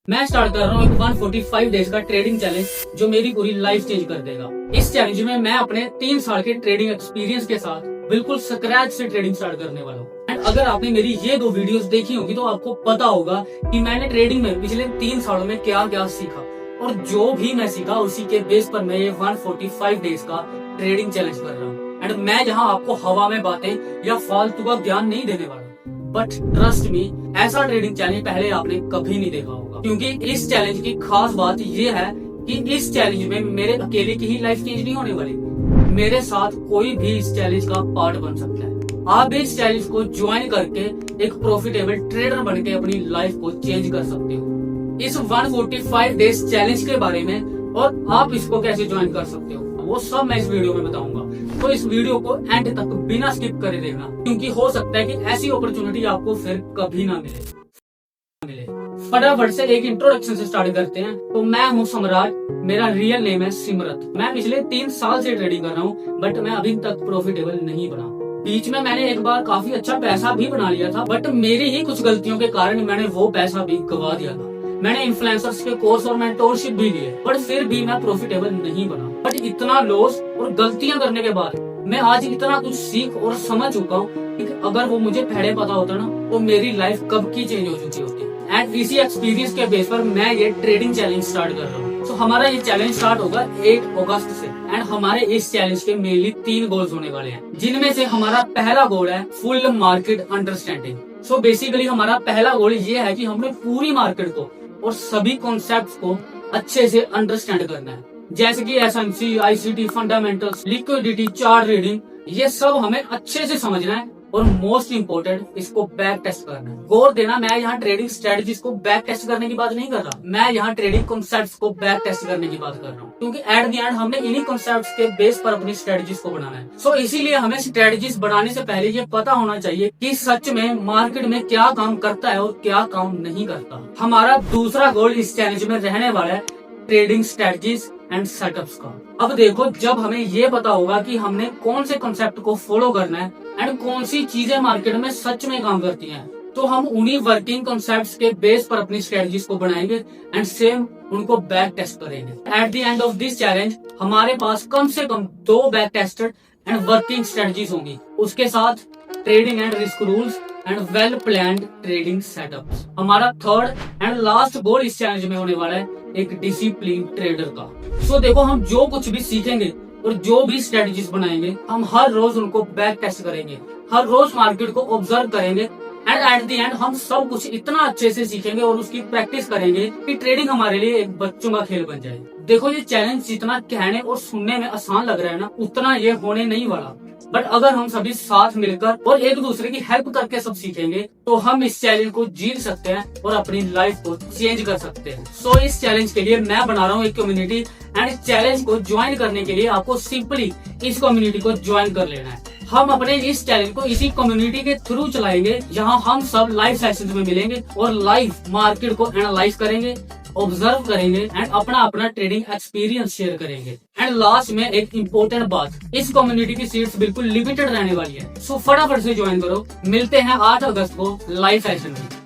मैं स्टार्ट कर रहा हूँ एक 145 डेज का ट्रेडिंग चैलेंज जो मेरी पूरी लाइफ चेंज कर देगा। इस चैलेंज में मैं अपने 3 साल के ट्रेडिंग एक्सपीरियंस के साथ बिल्कुल स्क्रैच से ट्रेडिंग स्टार्ट करने वाला हूँ। एंड अगर आपने मेरी ये 2 वीडियोस देखी होगी तो आपको पता होगा कि मैंने ट्रेडिंग में पिछले 3 सालों में क्या क्या सीखा, और जो भी मैं सीखा उसी के बेस पर मैं ये 145 डेज का ट्रेडिंग चैलेंज कर रहा हूँ। एंड मैं यहाँ आपको हवा में बातें या फालतू का ज्ञान नहीं देने वाला, बट ट्रस्ट मी, ऐसा ट्रेडिंग चैलेंज पहले आपने कभी नहीं देखा होगा। क्योंकि इस चैलेंज की खास बात ये है कि इस चैलेंज में मेरे अकेले की ही लाइफ चेंज नहीं होने वाली, मेरे साथ कोई भी इस चैलेंज का पार्ट बन सकता है। आप इस चैलेंज को ज्वाइन करके एक प्रॉफिटेबल ट्रेडर बनके अपनी लाइफ को चेंज कर सकते हो। इस 145 डेज चैलेंज के बारे में और आप इसको कैसे ज्वाइन कर सकते हो वो सब मैं इस वीडियो में बताऊंगा। तो इस वीडियो को एंड तक बिना स्किप करे देखना, क्योंकि हो सकता है कि ऐसी अपॉर्चुनिटी आपको फिर कभी ना मिले। फटाफट से एक इंट्रोडक्शन से स्टार्ट करते हैं। तो मैं हूँ सम्राट, मेरा रियल नेम है सिमरत। मैं पिछले 3 साल से ट्रेडिंग कर रहा हूँ, बट मैं अभी तक प्रॉफिटेबल नहीं बना। बीच में मैंने एक बार काफी अच्छा पैसा भी बना लिया था, बट मेरी ही कुछ गलतियों के कारण मैंने वो पैसा भी गवा दिया था। मैंने इन्फ्लुएंसर्स के कोर्स और मेंटोरशिप भी लिए, बट फिर भी मैं प्रॉफिटेबल नहीं बना। बट इतना लॉस और गलतियां करने के बाद मैं आज इतना कुछ सीख और समझ चुका हूँ कि अगर वो मुझे पहले पता होता ना तो मेरी लाइफ कब की चेंज हो चुकी होती। एंड इसी एक्सपीरियंस के बेस पर मैं ये ट्रेडिंग चैलेंज स्टार्ट कर रहा हूँ। तो हमारा ये चैलेंज स्टार्ट होगा 8 अगस्त से। एंड हमारे इस चैलेंज के मेनली 3 गोल्स होने वाले हैं, जिनमें से हमारा पहला गोल है full market understanding. So basically हमारा पहला गोल ये है कि हमने पूरी मार्केट को और सभी कॉन्सेप्ट्स को अच्छे से अंडरस्टैंड करना है, जैसे कि SMC, ICT, fundamentals, liquidity, chart reading, ये सब हमें अच्छे से समझना है। और मोस्ट इम्पोर्टेंट, इसको बैक टेस्ट करना है। गौर देना, मैं यहाँ ट्रेडिंग स्ट्रेटजीज को बैक टेस्ट करने की बात नहीं कर रहा, मैं यहाँ ट्रेडिंग कॉन्सेप्ट्स को बैक टेस्ट करने की बात कर रहा हूँ, क्योंकि एट द एंड हमने इन्हीं कॉन्सेप्ट्स के बेस पर अपनी स्ट्रेटजीज को बनाना है। सो इसीलिए हमें स्ट्रेटजीज बनाने से पहले ये पता होना चाहिए कि सच में मार्केट में क्या काम करता है और क्या काम नहीं करता। हमारा दूसरा गोल इस चैलेंज में रहने वाला है ट्रेडिंग स्ट्रेटजीज एंड सेटअप्स का। अब देखो, जब हमें ये पता होगा कि हमने कौन से कॉन्सेप्ट को फॉलो करना है एंड कौन सी चीजें मार्केट में सच में काम करती हैं, तो हम उन्हीं वर्किंग कॉन्सेप्ट्स के बेस पर अपनी स्ट्रेटजीज को बनाएंगे एंड सेम उनको बैक टेस्ट करेंगे। At the end of this challenge हमारे पास कम से कम 2 back tested and working strategies होंगी, उसके साथ trading and risk rules and well planned trading setups. हमारा थर्ड एंड लास्ट गोल इस चैलेंज में होने वाला है एक डिसिप्लिन ट्रेडर का। सो देखो, हम जो कुछ भी सीखेंगे और जो भी स्ट्रेटजीज बनाएंगे, हम हर रोज उनको बैक टेस्ट करेंगे, हर रोज मार्केट को ऑब्जर्व करेंगे एंड एट द एंड हम सब कुछ इतना अच्छे से सीखेंगे और उसकी प्रैक्टिस करेंगे कि ट्रेडिंग हमारे लिए एक बच्चों का खेल बन जाए। देखो, ये चैलेंज जितना कहने और सुनने में आसान लग रहा है ना, उतना ये होने नहीं वाला। बट अगर हम सभी साथ मिलकर और एक दूसरे की हेल्प करके सब सीखेंगे तो हम इस चैलेंज को जीत सकते हैं और अपनी लाइफ को चेंज कर सकते हैं। सो इस चैलेंज के लिए मैं बना रहा हूँ एक कम्युनिटी, एंड इस चैलेंज को ज्वाइन करने के लिए आपको सिंपली इस कम्युनिटी को ज्वाइन कर लेना है। हम अपने इस चैलेंज को इसी कम्युनिटी के थ्रू चलाएंगे, जहां हम सब लाइव सेशंस में मिलेंगे और लाइव मार्केट को एनालाइज करेंगे, ऑब्जर्व करेंगे एंड अपना ट्रेडिंग एक्सपीरियंस शेयर करेंगे। एंड लास्ट में एक इम्पोर्टेंट बात, इस कम्युनिटी की सीट्स बिल्कुल लिमिटेड रहने वाली है। सो फटाफट से ज्वाइन करो। मिलते हैं 8 अगस्त को लाइव सेशन में।